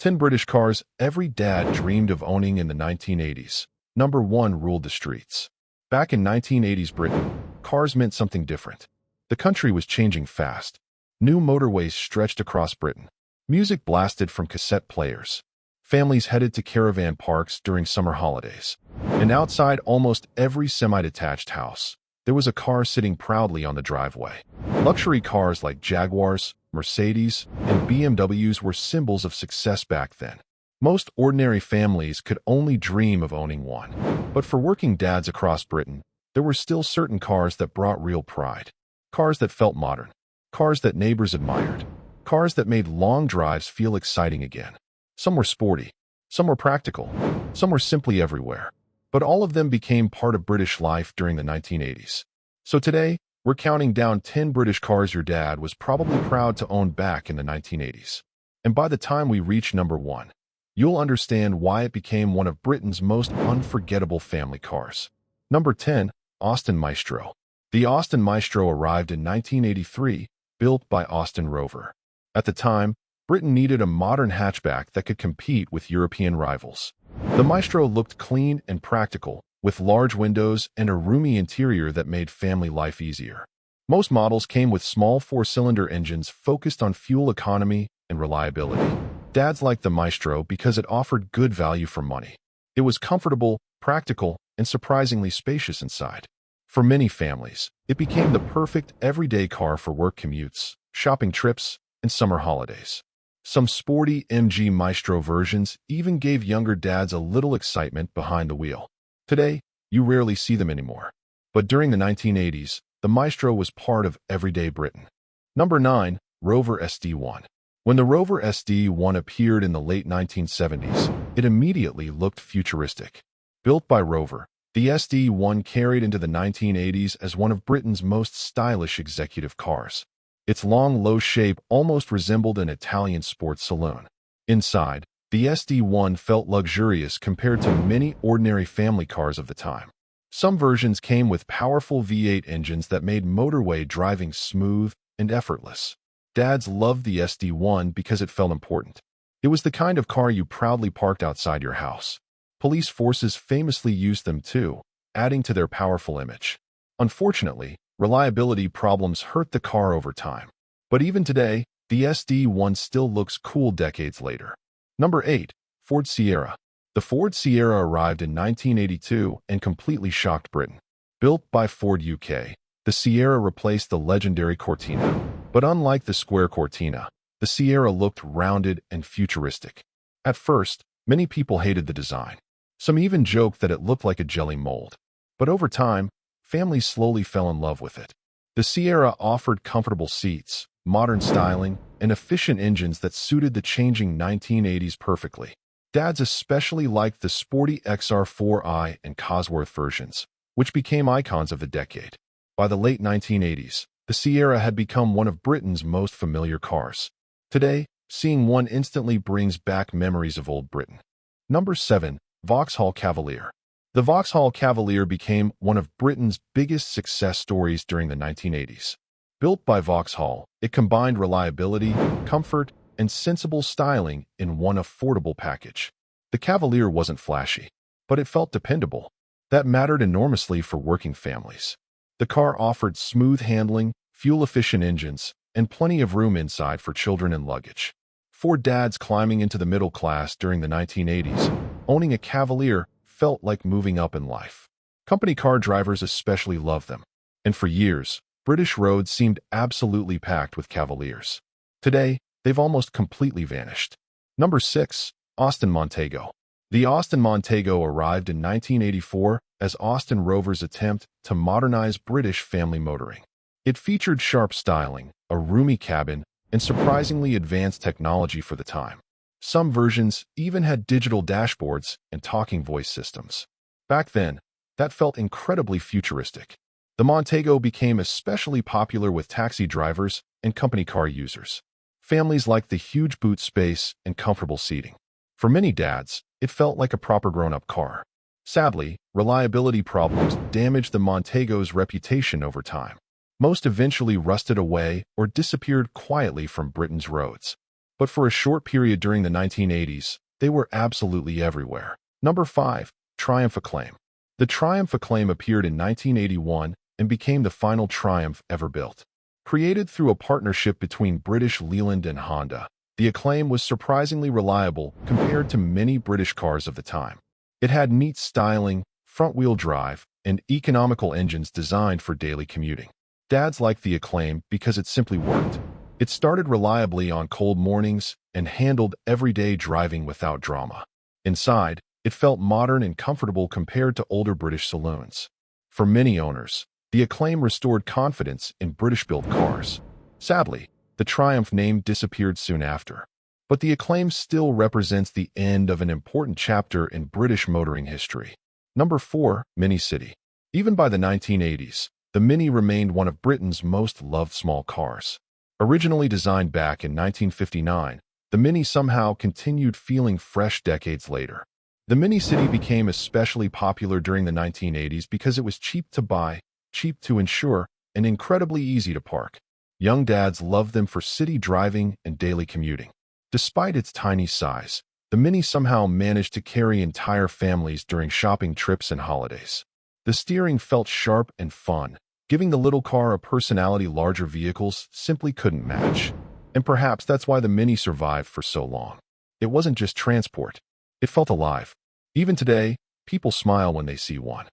10 British cars every dad dreamed of owning in the 1980s. Number 1 ruled the streets. Back in 1980s Britain, cars meant something different. The country was changing fast. New motorways stretched across Britain. Music blasted from cassette players. Families headed to caravan parks during summer holidays. And outside almost every semi-detached house, there was a car sitting proudly on the driveway. Luxury cars like Jaguars, Mercedes, and BMWs were symbols of success back then. Most ordinary families could only dream of owning one. But for working dads across Britain, there were still certain cars that brought real pride. Cars that felt modern. Cars that neighbors admired. Cars that made long drives feel exciting again. Some were sporty. Some were practical. Some were simply everywhere. But all of them became part of British life during the 1980s. So today, we're counting down 10 British cars your dad was probably proud to own back in the 1980s. And by the time we reach number 1, you'll understand why it became one of Britain's most unforgettable family cars. Number 10, Austin Maestro. The Austin Maestro arrived in 1983, built by Austin Rover. At the time, Britain needed a modern hatchback that could compete with European rivals. The Maestro looked clean and practical, with large windows and a roomy interior that made family life easier. Most models came with small 4-cylinder engines focused on fuel economy and reliability. Dads liked the Maestro because it offered good value for money. It was comfortable, practical, and surprisingly spacious inside. For many families, it became the perfect everyday car for work commutes, shopping trips, and summer holidays. Some sporty MG Maestro versions even gave younger dads a little excitement behind the wheel. Today, you rarely see them anymore. But during the 1980s, the Maestro was part of everyday Britain. Number 9, Rover SD1. When the Rover SD1 appeared in the late 1970s, it immediately looked futuristic. Built by Rover, the SD1 carried into the 1980s as one of Britain's most stylish executive cars. Its long, low shape almost resembled an Italian sports saloon. Inside, the SD1 felt luxurious compared to many ordinary family cars of the time. Some versions came with powerful V8 engines that made motorway driving smooth and effortless. Dads loved the SD1 because it felt important. It was the kind of car you proudly parked outside your house. Police forces famously used them too, adding to their powerful image. Unfortunately, reliability problems hurt the car over time. But even today, the SD1 still looks cool decades later. Number 8, Ford Sierra. The Ford Sierra arrived in 1982 and completely shocked Britain. Built by Ford UK, the Sierra replaced the legendary Cortina. But unlike the square Cortina, the Sierra looked rounded and futuristic. At first, many people hated the design. Some even joked that it looked like a jelly mold. But over time, families slowly fell in love with it. The Sierra offered comfortable seats, modern styling, and efficient engines that suited the changing 1980s perfectly. Dads especially liked the sporty XR4i and Cosworth versions, which became icons of the decade. By the late 1980s, the Sierra had become one of Britain's most familiar cars. Today, seeing one instantly brings back memories of old Britain. Number 7, Vauxhall Cavalier. The Vauxhall Cavalier became one of Britain's biggest success stories during the 1980s. Built by Vauxhall, it combined reliability, comfort, and sensible styling in one affordable package. The Cavalier wasn't flashy, but it felt dependable. That mattered enormously for working families. The car offered smooth handling, fuel-efficient engines, and plenty of room inside for children and luggage. For dads climbing into the middle class during the 1980s, owning a Cavalier felt like moving up in life. Company car drivers especially loved them. And for years, British roads seemed absolutely packed with Cavaliers. Today, they've almost completely vanished. Number 6, Austin Montego. The Austin Montego arrived in 1984 as Austin Rover's attempt to modernize British family motoring. It featured sharp styling, a roomy cabin, and surprisingly advanced technology for the time. Some versions even had digital dashboards and talking voice systems. Back then, that felt incredibly futuristic. The Montego became especially popular with taxi drivers and company car users. Families liked the huge boot space and comfortable seating. For many dads, it felt like a proper grown-up car. Sadly, reliability problems damaged the Montego's reputation over time. Most eventually rusted away or disappeared quietly from Britain's roads. But for a short period during the 1980s, they were absolutely everywhere. Number 5. Triumph Acclaim. The Triumph Acclaim appeared in 1981 and became the final Triumph ever built. Created through a partnership between British Leyland and Honda, the Acclaim was surprisingly reliable compared to many British cars of the time. It had neat styling, front-wheel drive, and economical engines designed for daily commuting. Dads liked the Acclaim because it simply worked. It started reliably on cold mornings and handled everyday driving without drama. Inside, it felt modern and comfortable compared to older British saloons. For many owners, the Acclaim restored confidence in British-built cars. Sadly, the Triumph name disappeared soon after. But the Acclaim still represents the end of an important chapter in British motoring history. Number 4. Mini City. Even by the 1980s, the Mini remained one of Britain's most loved small cars. Originally designed back in 1959, the Mini somehow continued feeling fresh decades later. The Mini City became especially popular during the 1980s because it was cheap to buy, cheap to insure, and incredibly easy to park. Young dads loved them for city driving and daily commuting. Despite its tiny size, the Mini somehow managed to carry entire families during shopping trips and holidays. The steering felt sharp and fun, giving the little car a personality larger vehicles simply couldn't match. And perhaps that's why the Mini survived for so long. It wasn't just transport. It felt alive. Even today, people smile when they see one.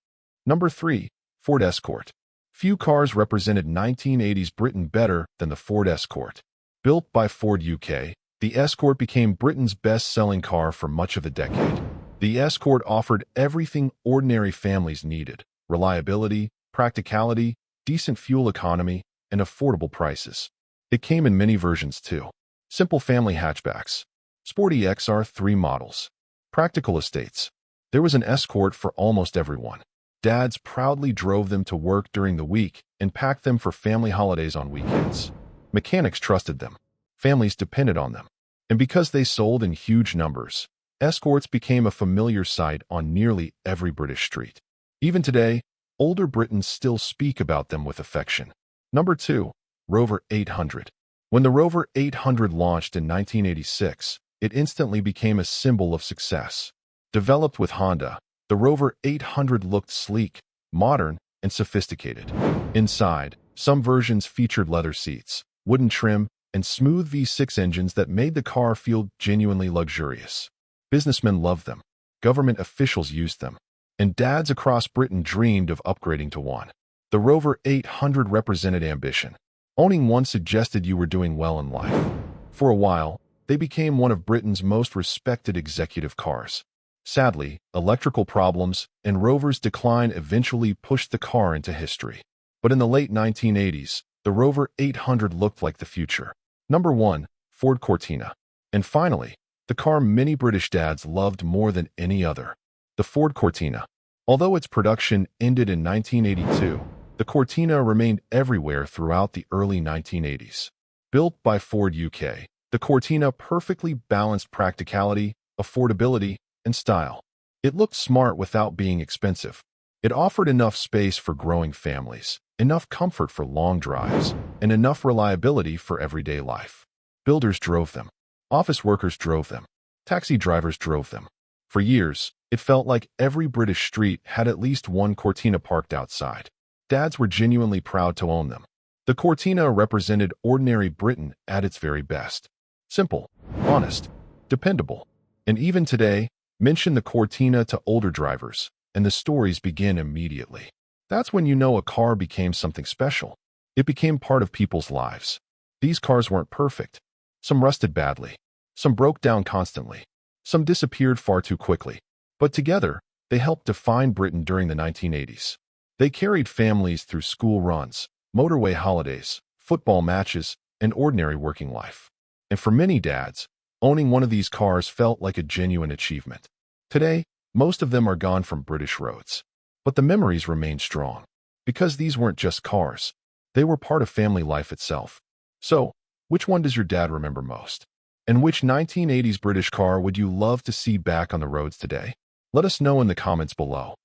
Number 3. Ford Escort. Few cars represented 1980s Britain better than the Ford Escort. Built by Ford UK, the Escort became Britain's best-selling car for much of the decade. The Escort offered everything ordinary families needed: reliability, practicality, decent fuel economy, and affordable prices. It came in many versions too. Simple family hatchbacks, sporty XR3 models, practical estates. There was an Escort for almost everyone. Dads proudly drove them to work during the week and packed them for family holidays on weekends. Mechanics trusted them. Families depended on them. And because they sold in huge numbers, Escorts became a familiar sight on nearly every British street. Even today, older Britons still speak about them with affection. Number 2. Rover 800. When the Rover 800 launched in 1986, it instantly became a symbol of success. Developed with Honda, the Rover 800 looked sleek, modern, and sophisticated. Inside, some versions featured leather seats, wooden trim, and smooth V6 engines that made the car feel genuinely luxurious. Businessmen loved them, government officials used them, and dads across Britain dreamed of upgrading to one. The Rover 800 represented ambition. Owning one suggested you were doing well in life. For a while, they became one of Britain's most respected executive cars. Sadly, electrical problems and Rover's decline eventually pushed the car into history. But in the late 1980s, the Rover 800 looked like the future. Number 1. Ford Cortina. And finally, the car many British dads loved more than any other: the Ford Cortina. Although its production ended in 1982, the Cortina remained everywhere throughout the early 1980s. Built by Ford UK, the Cortina perfectly balanced practicality, affordability, and style. It looked smart without being expensive. It offered enough space for growing families, enough comfort for long drives, and enough reliability for everyday life. Builders drove them. Office workers drove them. Taxi drivers drove them. For years, it felt like every British street had at least one Cortina parked outside. Dads were genuinely proud to own them. The Cortina represented ordinary Britain at its very best. Simple, honest, dependable. And even today, mention the Cortina to older drivers, and the stories begin immediately. That's when you know a car became something special. It became part of people's lives. These cars weren't perfect. Some rusted badly. Some broke down constantly. Some disappeared far too quickly. But together, they helped define Britain during the 1980s. They carried families through school runs, motorway holidays, football matches, and ordinary working life. And for many dads, owning one of these cars felt like a genuine achievement. Today, most of them are gone from British roads. But the memories remain strong. Because these weren't just cars. They were part of family life itself. So, which one does your dad remember most? And which 1980s British car would you love to see back on the roads today? Let us know in the comments below.